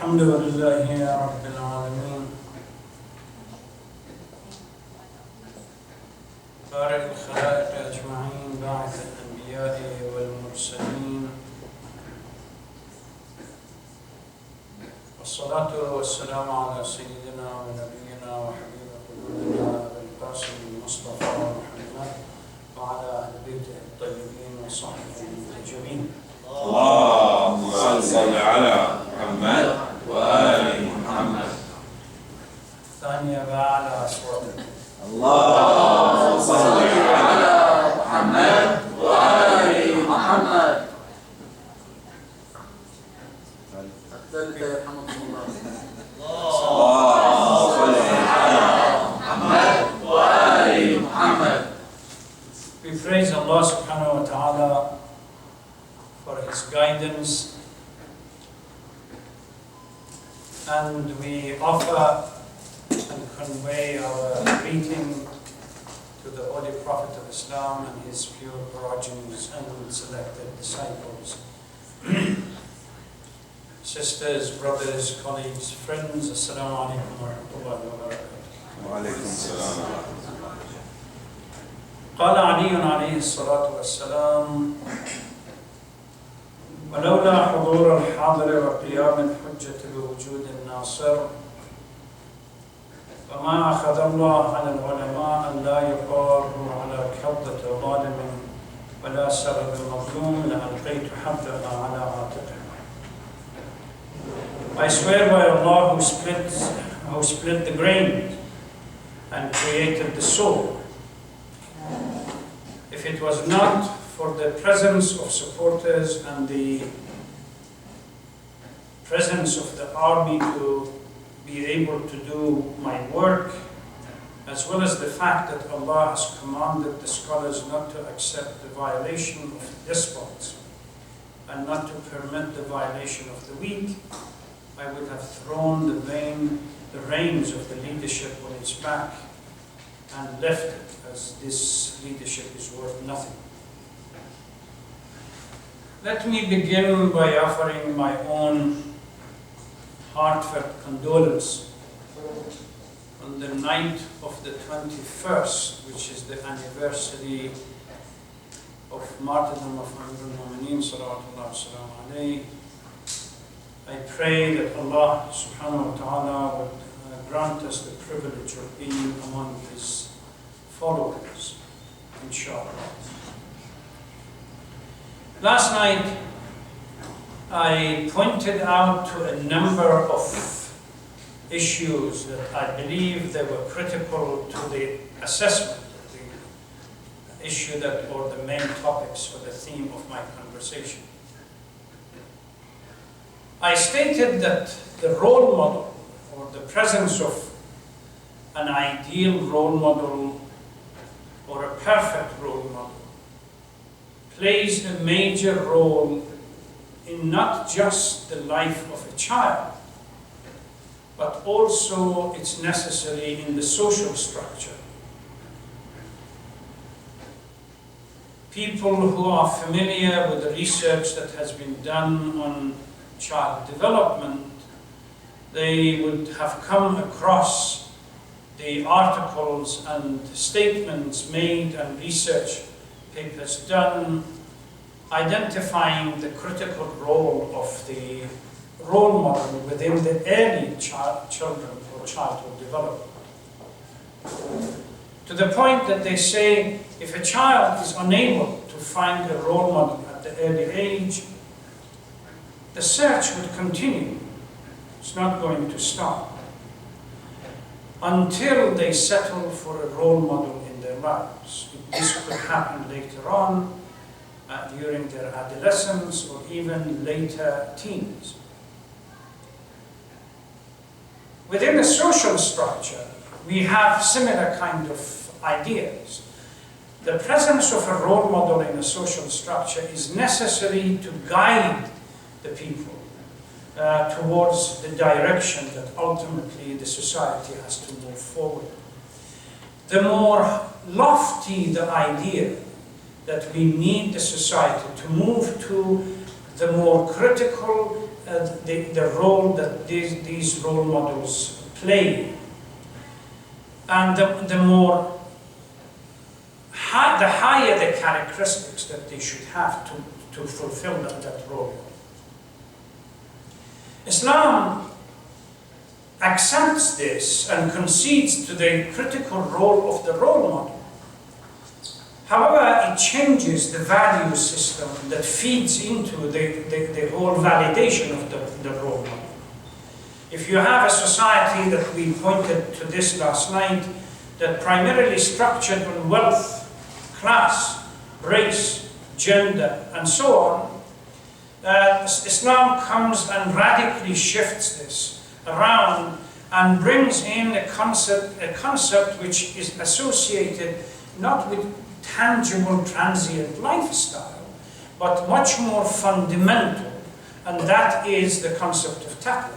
الحمد لله رب العالمين بارئ الخلائق أجمعين باعث الأنبياء والمرسلين والصلاة والسلام على سيدنا ونبينا وحبيب قلوبنا أبي القاسم المصطفى محمد وعلى أهل بيته الطيبين وصحبه المنتجبين. اللهم صل على محمد وآل محمد. ثانية بأعلى أصواتكم. اللهم صل على محمد وآل محمد. الثالثة يرحمكم الله. اللهم صل على محمد وآل محمد. We praise Allah subhanahu wa ta'ala for His guidance, and we offer and convey our greeting to the Holy Prophet of Islam and his pure progenies and selected disciples. Sisters, brothers, colleagues, friends, Assalamu alaikum wa rahmatullahi wa barakatuh. Wa alaikum salam. قال علي عليه الصلاة والسلام ولولا حضور الحاضر وقيام الحجة بوجود الناصر فما أخذ الله على العلماء أن لا يقاروا على كبضة ظالم ولا سبب مظلوم لألقيت حبلها على عاتقه. I swear by Allah who split the grain and created the soul. If it was not for the presence of supporters and the presence of the army to be able to do my work, as well as the fact that Allah has commanded the scholars not to accept the violation of the despots and not to permit the violation of the weak, I would have thrown the reins of the leadership on its back and left it, as this leadership is worth nothing. Let me begin by offering my own heartfelt condolence on the night of the 21st, which is the anniversary of martyrdom of Amir al-Mu'mineen salawatullah salam alayhi. I pray that Allah subhanahu wa ta'ala would grant us the privilege of being among His followers, inshallah. Last night, I pointed out to a number of issues that I believe they were critical to the assessment of the issue that, or the main topics or the theme of my conversation. I stated that the role model, or the presence of an ideal role model or a perfect role model, plays a major role in not just the life of a child, but also it's necessary in the social structure. People who are familiar with the research that has been done on child development, they would have come across the articles and statements made and research papers done identifying the critical role of the role model within the early children or childhood development. To the point that they say if a child is unable to find a role model at the early age, the search would continue. It's not going to stop until they settle for a role model in their lives. This could happen later on, during their adolescence or even later teens. Within the social structure, we have similar kind of ideas. The presence of a role model in a social structure is necessary to guide the people towards the direction that ultimately the society has to move forward. The more lofty the idea that we need the society to move to, the more critical the role that these role models play, and the higher the characteristics that they should have to fulfill that role. Islam accepts this and concedes to the critical role of the role model. However, it changes the value system that feeds into the whole validation of the role model. If you have a society that we pointed to this last night, that primarily structured on wealth, class, race, gender, and so on, Islam comes and radically shifts this around and brings in a concept which is associated not with tangible, transient lifestyle, but much more fundamental, and that is the concept of taqwa.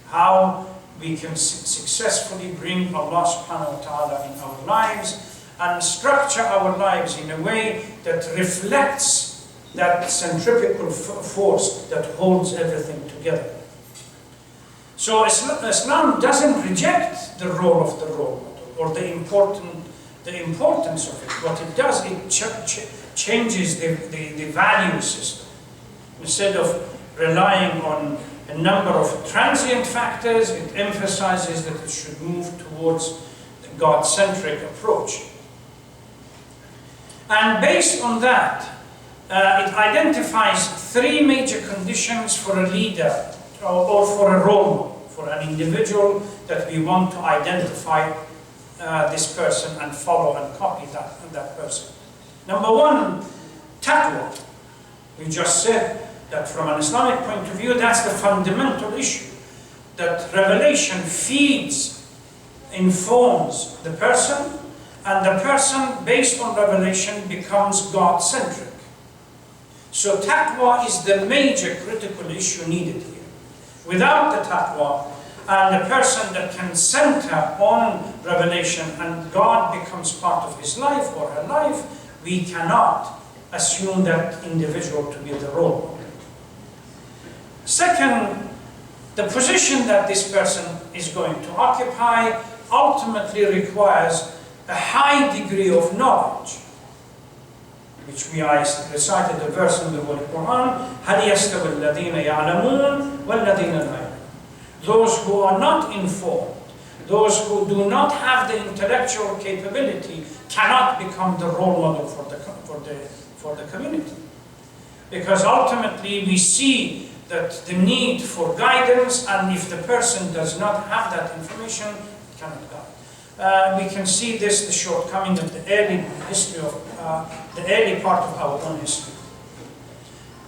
How we can successfully bring Allah subhanahu wa ta'ala in our lives and structure our lives in a way that reflects that centripetal force that holds everything together. So Islam doesn't reject the role of the role model or the importance of it. What it does, it changes the value system. Instead of relying on a number of transient factors, it emphasizes that it should move towards the God-centric approach. And based on that, it identifies three major conditions for a leader or for a role model, for an individual that we want to identify this person and follow and copy that person. Number one, taqwa. We just said that from an Islamic point of view, that's the fundamental issue. That revelation feeds, informs the person, and the person, based on revelation, becomes God-centric. So taqwa is the major critical issue needed here. Without the taqwa, and a person that can center on revelation and God becomes part of his life or her life, we cannot assume that individual to be the role model. Second, the position that this person is going to occupy ultimately requires a high degree of knowledge, which I recited the verse in the Holy Quran, هَلْ يَسْتَوِي الَّذِينَ يَعْلَمُونَ وَالَّذِينَ لَا يَعْلَمُونَ. Those who are not informed, those who do not have the intellectual capability, cannot become the role model for the community. Because ultimately we see that the need for guidance, and if the person does not have that information, it cannot guide. We can see this, the shortcoming of the early history of the early part of our own history.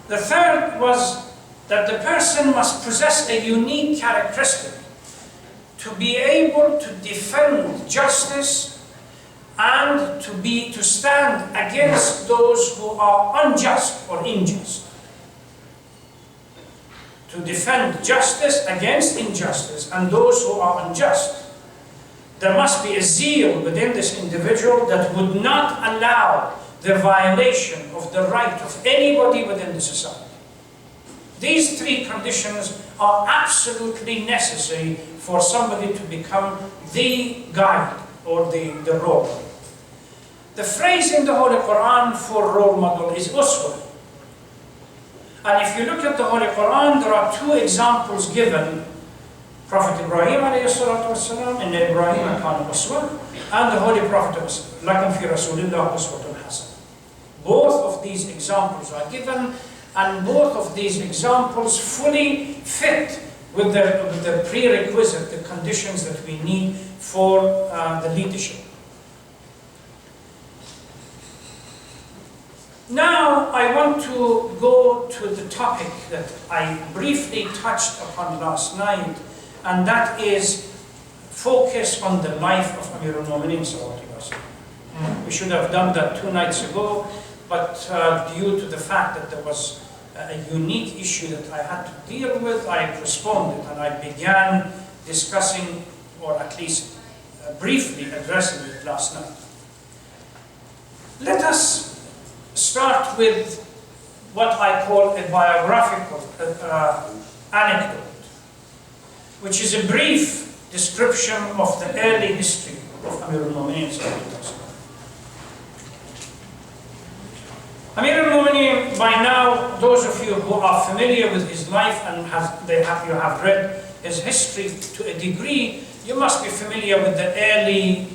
The third was that the person must possess a unique characteristic to be able to defend justice and to stand against those who are unjust or unjust. To defend justice against injustice and those who are unjust. There must be a zeal within this individual that would not allow the violation of the right of anybody within the society. These three conditions are absolutely necessary for somebody to become the guide or the role model. The phrase in the Holy Quran for role model is uswa. And if you look at the Holy Quran, there are two examples given. Prophet Ibrahim والسلام, in Ibrahim كان أسوة, and the Holy Prophet لكم في رسول الله أسوة حسنة. Both of these examples are given, and both of these examples fully fit with the prerequisite, the conditions that we need for the leadership. Now I want to go to the topic that I briefly touched upon last night, and that is focus on the life of Amir al-Mu'mineen. We should have done that 2 nights ago, but due to the fact that there was a unique issue that I had to deal with, I postponed it and I began discussing, or at least briefly addressing it last night. Let us start with what I call a biographical anecdote, which is a brief description of the early history of Amir al-Mu'mineen. Amir al-Mu'mineen, by now, those of you who are familiar with his life and you have read his history to a degree, you must be familiar with the early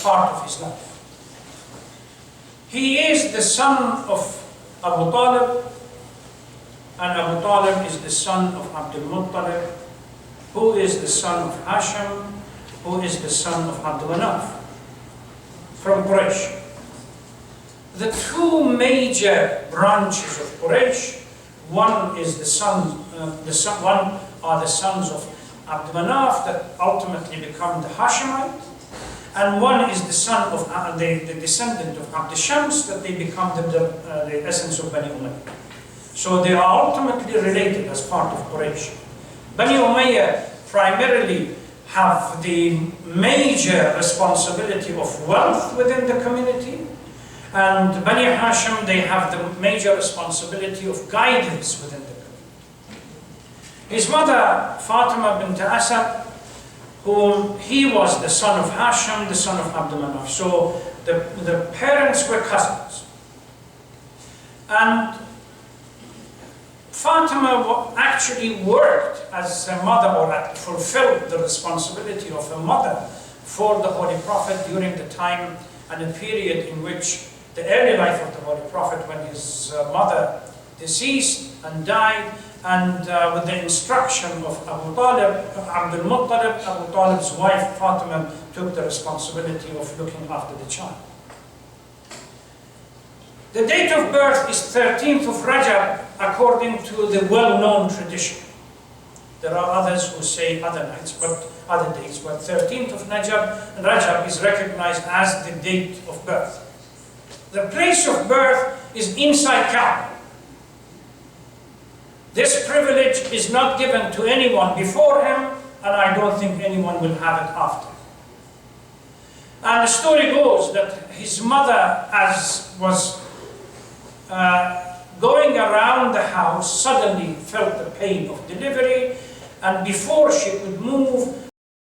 part of his life. He is the son of Abu Talib, and Abu Talib is the son of Abdul Muttalib, who is the son of Hashim, who is the son of Abdul Manaf, from Quraysh. The two major branches of Quraysh, one is one are the sons of Abdul Manaf that ultimately become the Hashemite, and one is the son of the descendant of Abd Shams that they become the essence of Bani Umayyah. So they are ultimately related as part of Quraysh. Bani Umayyah primarily have the major responsibility of wealth within the community, and Bani Hashim, they have the major responsibility of guidance within the community. His mother, Fatima bint Asad, whom he was the son of Hashim, the son of Abd Manaf. So the parents were cousins. And Fatima actually worked as a mother, or fulfilled the responsibility of a mother for the Holy Prophet during the time and a period in which the early life of the Holy Prophet, when his mother deceased and died, and with the instruction of Abu Talib, Abdul Muttalib, Abu Talib's wife Fatima took the responsibility of looking after the child. The date of birth is 13th of Rajab, according to the well-known tradition. There are others who say other dates, but 13th of Rajab is recognized as the date of birth. The place of birth is inside Kaaba. This privilege is not given to anyone before him, and I don't think anyone will have it after. And the story goes that his mother, as was going around the house, suddenly felt the pain of delivery, and before she could move,